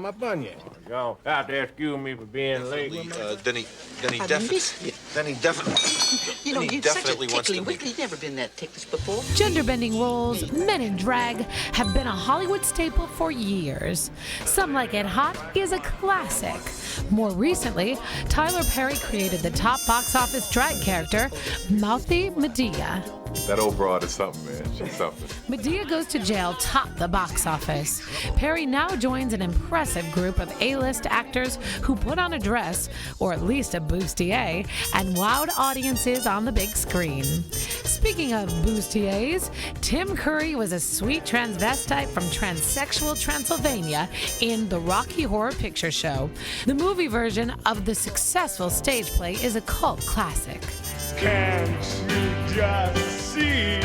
my bunion. Y'all have to excuse me for being late. Then he definitely You know, you're such a wants tickly to wickly. You've never been that ticklish before. Gender-bending roles, men in drag, have been a Hollywood staple for years. Some Like It Hot is a classic. More recently, Tyler Perry created the top box office drag character, Mouthy Medea. That old broad is something, man. She's something. Medea goes to jail top the box office. Perry now joins an impressive group of A-list actors who put on a dress, or at least a bustier, and wowed audiences on the big screen. Speaking of bustiers, Tim Curry was a sweet transvestite from transsexual Transylvania in the Rocky Horror Picture Show. The movie version of the successful stage play is a cult classic. Can't you just see?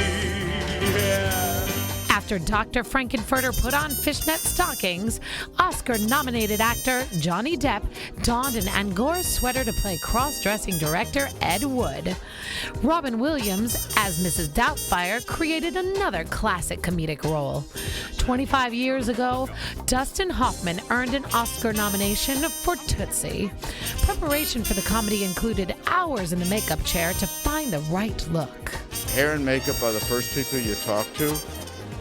After Dr. Frankenfurter put on fishnet stockings, Oscar-nominated actor Johnny Depp donned an Angora sweater to play cross-dressing director Ed Wood. Robin Williams, as Mrs. Doubtfire, created another classic comedic role. 25 years ago, Dustin Hoffman earned an Oscar nomination for Tootsie. Preparation for the comedy included hours in the makeup chair to find the right look. Hair and makeup are the first people you talk to.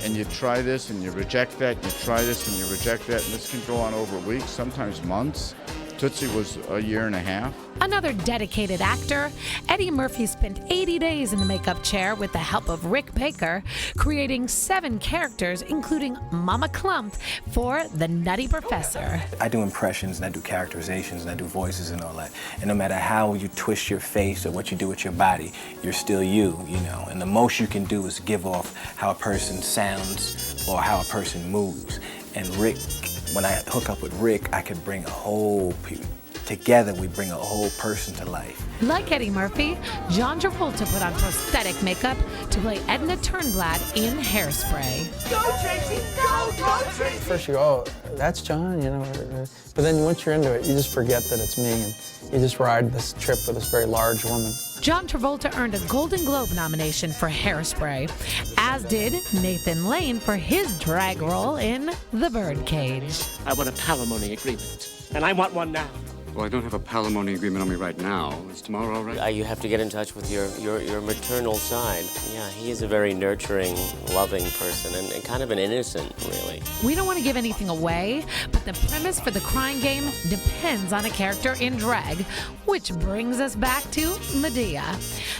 And you try this and you reject that, you try this and you reject that, and this can go on over weeks, sometimes months. Tootsie was a year and a half. Another dedicated actor, Eddie Murphy spent 80 days in the makeup chair with the help of Rick Baker, creating 7 characters, including Mama Clump for The Nutty Professor. I do impressions and I do characterizations and I do voices and all that. And no matter how you twist your face or what you do with your body, you're still you know. And the most you can do is give off how a person sounds or how a person moves. And Rick, when I hook up with Rick, I could bring a whole together we bring a whole person to life. Like Eddie Murphy, John Travolta put on prosthetic makeup to play Edna Turnblad in Hairspray. Go, Tracy! Go, Tracy! First you go, oh, that's John, you know. But then once you're into it, you just forget that it's me, and you just ride this trip with this very large woman. John Travolta earned a Golden Globe nomination for Hairspray, as did Nathan Lane for his drag role in The Birdcage. I want a palimony agreement, and I want one now. Well, I don't have a palimony agreement on me right now. Is tomorrow all right? You have to get in touch with your maternal side. Yeah, he is a very nurturing, loving person and kind of an innocent, really. We don't want to give anything away, but the premise for the Crying Game depends on a character in drag, which brings us back to Medea.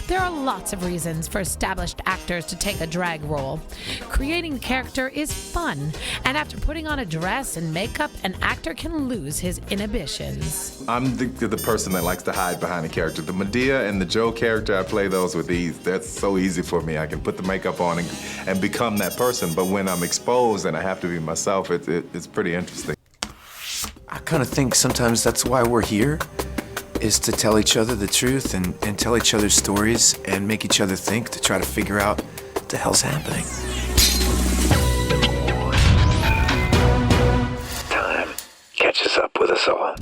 There are lots of reasons for established actors to take a drag role. Creating the character is fun, and after putting on a dress and makeup, an actor can lose his inhibitions. I'm the person that likes to hide behind a character. The Medea and the Joe character, I play those with ease. That's so easy for me. I can put the makeup on and become that person. But when I'm exposed and I have to be myself, it's pretty interesting. I kind of think sometimes that's why we're here, is to tell each other the truth and tell each other stories and make each other think, to try to figure out what the hell's happening. Time catches up with us all.